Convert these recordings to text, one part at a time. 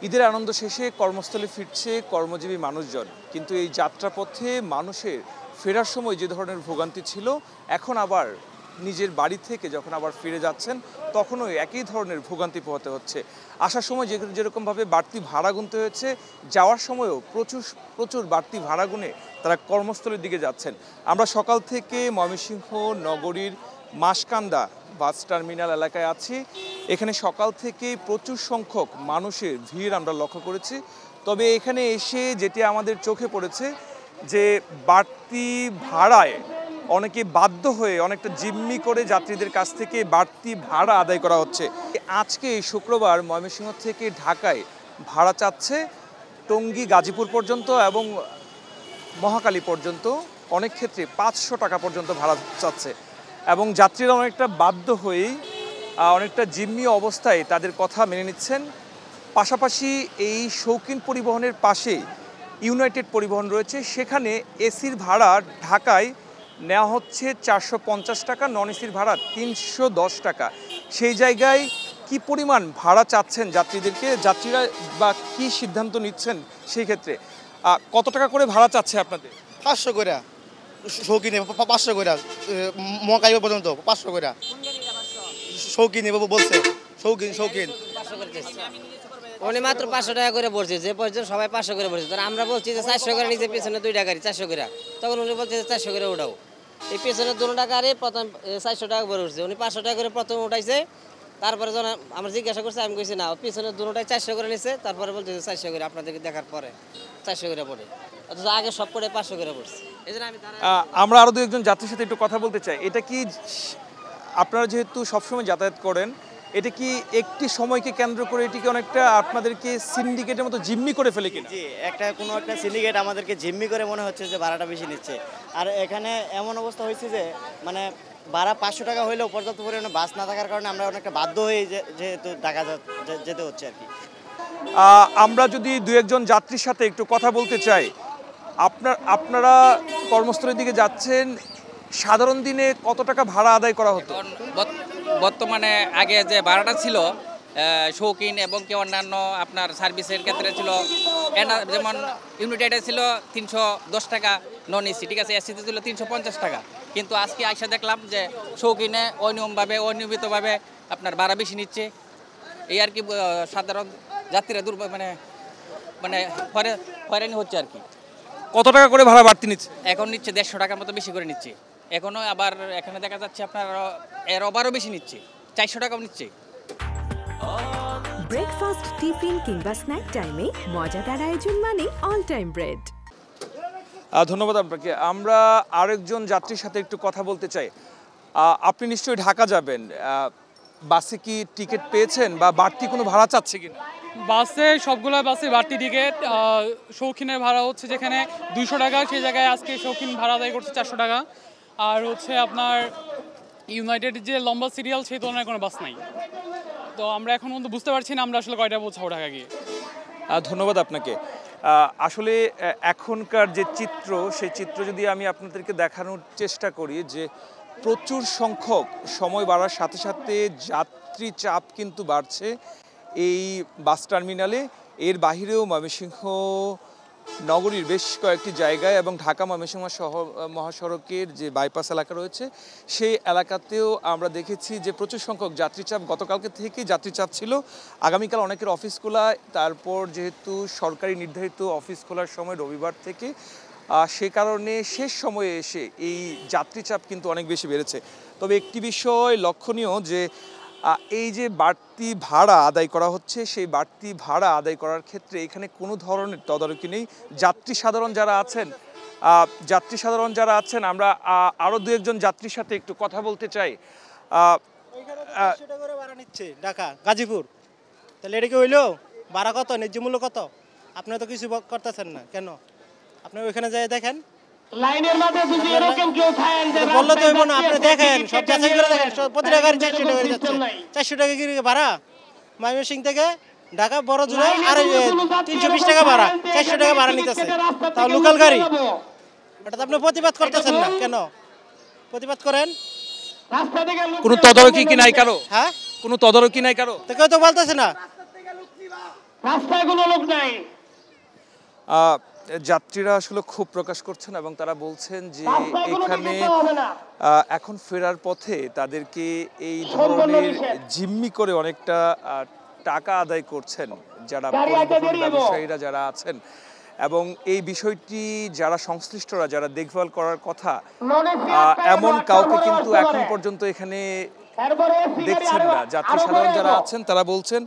ঈদের আনন্দ শেষে কর্মস্থলে ফিরছে কর্মজীবী মানুষজন, কিন্তু এই যাত্রাপথে মানুষের ফেরার সময় যে ধরনের ভোগান্তি ছিল, এখন আবার নিজের বাড়ি থেকে যখন আবার ফিরে যাচ্ছেন তখনও একই ধরনের ভোগান্তি পোহাতে হচ্ছে। আসার সময় যেরকমভাবে বাড়তি ভাড়া গুনতে হয়েছে, যাওয়ার সময়ও প্রচুর বাড়তি ভাড়া গুনে তারা কর্মস্থলের দিকে যাচ্ছেন। আমরা সকাল থেকে ময়মনসিংহ নগরীর মাসকান্দা বাস টার্মিনাল এলাকায় আছি। এখানে সকাল থেকে প্রচুর সংখ্যক মানুষের ভিড় আমরা লক্ষ্য করেছি। তবে এখানে এসে যেটি আমাদের চোখে পড়েছে যে বাড়তি ভাড়ায় অনেকে বাধ্য হয়ে অনেকটা জিম্মি করে যাত্রীদের কাছ থেকে বাড়তি ভাড়া আদায় করা হচ্ছে। আজকে শুক্রবার ময়মনসিংহ থেকে ঢাকায় ভাড়া চাচ্ছে টঙ্গী গাজীপুর পর্যন্ত এবং মহাখালী পর্যন্ত, অনেক ক্ষেত্রে 500 টাকা পর্যন্ত ভাড়া চাচ্ছে এবং যাত্রীরা অনেকটা বাধ্য হয়েই অনেকটা জিম্মি অবস্থায় তাদের কথা মেনে নিচ্ছেন। পাশাপাশি এই শৌখিন পরিবহনের পাশে ইউনাইটেড পরিবহন রয়েছে, সেখানে এসির ভাড়া ঢাকায় নেওয়া হচ্ছে 450 টাকা, নন এসির ভাড়া 310 টাকা। সেই জায়গায় কি পরিমাণ ভাড়া চাচ্ছেন যাত্রীরা বা কি সিদ্ধান্ত নিচ্ছেন সেই ক্ষেত্রে? কত টাকা করে ভাড়া চাচ্ছে আপনাদের? 500 করে শৌখিনে, 500 করে মহাকালী পর্যন্ত 500 করে শৌখিন বলছে। শৌখিন উনি মাত্র 500 টাকা করে বলছে, যে পর্যন্ত সবাই 500 করে বলছে। আমরা বলছি যে 400 করে নিচে, পেছনে 2টা গাড়ি 400 করে, তখন উনি বলছে যে 400 করে উঠাও। এই পেছনে 2টা গাড়ি প্রথম 400 টাকা করে উঠছে, উনি 500 টাকা করে প্রথম উঠাইছে। তারপরে যখন আমরা জিজ্ঞাসা করছি, আমি কইছি না, পিছনে 2টাই 400 করে নিছে। তারপরে বলছে যে 400 করে, আপনাদেরকে দেখার পরে 400 করে পড়ে, অথচ আগে সব করে 500 করে পড়ছে। এই জন্য আমরা আরো 2-1 যাত্রীর সাথে একটু কথা বলতে চাই। এটা কি আপনারা যেহেতু সবসময় যাতায়াত করেন, এটা কি একটি সময়কে কেন্দ্র করে এটিকে অনেকটা আপনাদেরকে সিন্ডিকেটের মতো জিম্মি করে ফেলে কিনা? জি, কোনো একটা সিন্ডিকেট আমাদেরকে জিম্মি করে মনে হচ্ছে যে ভাড়াটা বেশি নিচ্ছে। আর এখানে এমন অবস্থা হয়েছে যে মানে ভাড়া 500 টাকা হইলেও পর্যাপ্ত পরিমাণে বাস না থাকার কারণে আমরা অনেকটা বাধ্য হয়ে যেহেতু ঢাকা যেতে হচ্ছে আর কি। আমরা যদি 2-1 যাত্রীর সাথে একটু কথা বলতে চাই, আপনারা কর্মস্থলের দিকে যাচ্ছেন, সাধারণ দিনে কত টাকা ভাড়া আদায় করা হতো? বর্তমানে আগে যে ভাড়াটা ছিল শৌখিন এবং কি অন্যান্য আপনার সার্ভিসের ক্ষেত্রে ছিল, যেমন ইউনাইটেডে ছিল 310 টাকা নন এসি, ঠিক আছে, এসিতে ছিল 350 টাকা। কিন্তু আজকে আইসা দেখলাম যে শৌখিনে অনিয়মিতভাবে আপনার ভাড়া বেশি নিচ্ছে। এই আর কি সাধারণ যাত্রীরা মানে হয়রানি হচ্ছে আর কি। কত টাকা করে ভাড়া বাড়তি নিচ্ছে? এখন নিচ্ছে 150 টাকার মতো বেশি করে নিচ্ছে। এখনো আবার এখানে দেখা যাচ্ছে আপনার এর আবারও বেশি নিচ্ছে, 400 টাকাও নিচ্ছে। ব্রেকফাস্ট, টিফিন কিংবা স্ন্যাক টাইমে মজাদার আয়োজন মানে অল টাইম ব্রেড। ধন্যবাদ আপনাকে। আমরা আরেকজন যাত্রীর সাথে একটু কথা বলতে চাই। আপনি নিশ্চয়ই ঢাকা যাবেন, বাসে কি টিকিট পেয়েছেন বা বাড়তি কোনো ভাড়া চাচ্ছে কিনা? বাসে সবগুলো বাসে বাড়তি টিকিট। শৌখিনের ভাড়া হচ্ছে যেখানে 200 টাকা, সেই জায়গায় আজকে শৌখিন ভাড়া আদায় করছে 400 টাকা। আর হচ্ছে আপনার ইউনাইটেড যে লম্বা সিরিয়াল, সেই ধরনের কোনো বাস নাই। তো আমরা এখন পর্যন্ত বুঝতে পারছি না আমরা আসলে কয়টা পৌঁছাবো ঢাকা গিয়ে। ধন্যবাদ আপনাকে। আসলে এখনকার যে চিত্র, সেই চিত্র যদি আমি আপনাদেরকে দেখানোর চেষ্টা করি, যে প্রচুর সংখ্যক সময় বাড়ার সাথে সাথে যাত্রী চাপ কিন্তু বাড়ছে এই বাস টার্মিনালে। এর বাহিরেও ময়মনসিংহ নগরীর বেশ কয়েকটি জায়গায় এবং ঢাকা ময়মনসিংহ মহাসড়কের যে বাইপাস এলাকা রয়েছে, সেই এলাকাতেও আমরা দেখেছি যে প্রচুর সংখ্যক যাত্রী চাপ। গতকালকে থেকেই যাত্রী চাপ ছিল। আগামীকাল অনেকের অফিস খোলা, তারপর যেহেতু সরকারি নির্ধারিত অফিস খোলার সময় রবিবার থেকে, সে কারণে শেষ সময়ে এসে এই যাত্রী চাপ কিন্তু অনেক বেশি বেড়েছে। তবে একটি বিষয় লক্ষণীয় যে এই যে বাড়তি ভাড়া আদায় করা হচ্ছে, সেই বাড়তি ভাড়া আদায় করার ক্ষেত্রে এখানে কোনো ধরনের তদারকি নেই। যাত্রী সাধারণ যারা আছেন আমরা আরও 2-1 যাত্রীর সাথে একটু কথা বলতে চাই। ভাড়া নিচ্ছে ঢাকা গাজীপুর, তাহলে এটা কি হইলো? ভাড়া কত, ন্যায্য মূল্য কত? আপনারা তো কিছু করতেছেন না কেন? আপনি ওইখানে যাই দেখেন, লাইনের মাঝে যদি এরকম কেউ থাকেন যে বললে তো হইব না। আপনি দেখেন, সব যাচাই করে দেখেন, প্রতিটা গাড়ি 400 টাকা যাচ্ছে। 400 টাকা কি ভাড়া ময়মনসিংহ থেকে ঢাকা বড় জুড়ে, আর 320 টাকা ভাড়া, 400 টাকা ভাড়া নিতেছে, তাও লোকাল গাড়ি। এটা তো আপনি প্রতিবাদ করতেছেন না কেন? প্রতিবাদ করেন। কোনো তদারকি কি নাই কারো? হ্যাঁ, কোনো তদারকি নাই কারো? তো কেউ তো বলতেছে না। রাস্তায় কোনো লোক নাই। যাত্রীরা আসলে ক্ষোভ প্রকাশ করছেন এবং তারা বলছেন যে রাস্তায় কোনো এখানে টিকিট দেওয়া হবে না। এখন ফেরার পথে তাদেরকে এই সম্পূর্ণ ধরনের নিষেধ। জিম্মি করে অনেকটা টাকা আদায় করছেন যারা গাড়ি আগে পরিবহন বেরিয়ে যাবো। ব্যবসায়ীরা যারা আছেন, এবং এই বিষয়টি যারা সংশ্লিষ্টরা যারা দেখভাল করার কথা এমন কাউকে কিন্তু এখন পর্যন্ত এখানে দেখছেন না। যাত্রী সাধারণ যারা আছেন তারা বলছেন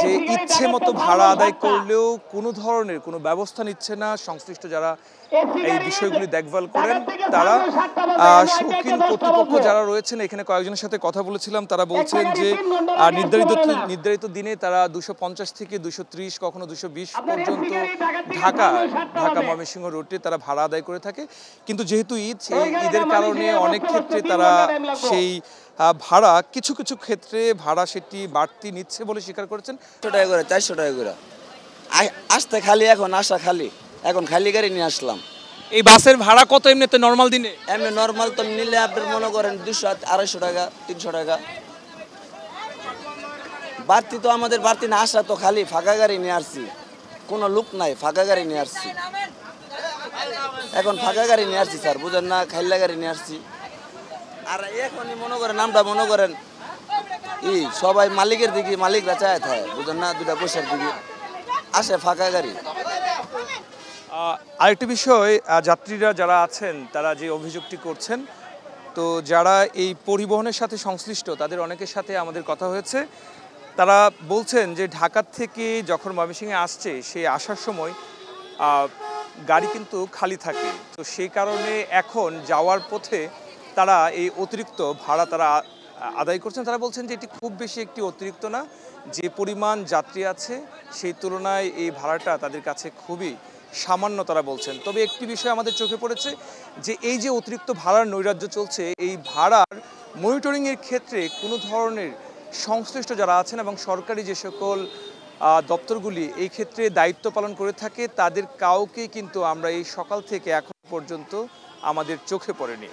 যে ইচ্ছে মতো ভাড়া আদায় করলেও কোনো ধরনের কোনো ব্যবস্থা নিচ্ছে না সংশ্লিষ্ট যারা এই বিষয়গুলি দেখভাল করেন তারা। শৌখিন কর্তৃপক্ষ যারা রয়েছেন এখানে কয়েকজনের সাথে কথা বলেছিলাম, তারা বলছেন যে নির্ধারিত দিনে তারা 250 থেকে 230 কখনো 220 পর্যন্ত ঢাকা ময়মনসিংহ রোডে তারা ভাড়া আদায় করে থাকে। কিন্তু যেহেতু ঈদ, সেই ঈদের কারণে অনেক ক্ষেত্রে তারা সেই ভাড়া কিছু কিছু ক্ষেত্রে ভাড়া সেটি বাড়তি নিচ্ছে বলে স্বীকার করেছেন। 400 টাকা করে 400 টাকা করে আসতে খালি, এখন আসা খালি, এখন খালি গাড়ি নিয়ে আসলাম। এই বাসের ভাড়া কত এমনিতে নর্মাল দিনে? এমনি নর্মাল তো নিলে আপনার মনে করেন 200 250 টাকা 300 টাকা বাড়তি। তো আমাদের বাড়তি না, আসা তো খালি ফাঁকা গাড়ি নিয়ে আসছি, কোনো লোক নাই, ফাঁকা গাড়ি নিয়ে আসছি। এখন ফাঁকা গাড়ি নিয়ে আসছি স্যার, বুঝেন না, খাইলা গাড়ি নিয়ে আসছি। আর এখনই মনে করেন আমরা মনে করেন সবাই মালিকের দিকে, মালিকরা চায় থাকে, বুঝেন না, দুটা পয়সার দিকে আসে ফাঁকা গাড়ি। আরেকটি বিষয়, যাত্রীরা যারা আছেন তারা যে অভিযোগটি করছেন, তো যারা এই পরিবহনের সাথে সংশ্লিষ্ট তাদের অনেকের সাথে আমাদের কথা হয়েছে। তারা বলছেন যে ঢাকার থেকে যখন ময়মনসিংহে আসছে সেই আসার সময় গাড়ি কিন্তু খালি থাকে, তো সেই কারণে এখন যাওয়ার পথে তারা এই অতিরিক্ত ভাড়া তারা আদায় করছেন। তারা বলছেন যে এটি খুব বেশি একটি অতিরিক্ত না, যে পরিমাণ যাত্রী আছে সেই তুলনায় এই ভাড়াটা তাদের কাছে খুবই সামান্য তারা বলছেন। তবে একটি বিষয় আমাদের চোখে পড়েছে যে এই যে অতিরিক্ত ভাড়ার নৈরাজ্য চলছে, এই ভাড়ার মনিটরিংয়ের ক্ষেত্রে কোনো ধরনের সংশ্লিষ্ট যারা আছেন এবং সরকারি যে সকল দপ্তরগুলি এই ক্ষেত্রে দায়িত্ব পালন করে থাকে তাদের কাউকে কিন্তু আমরা এই সকাল থেকে এখন পর্যন্ত আমাদের চোখে পড়েনি।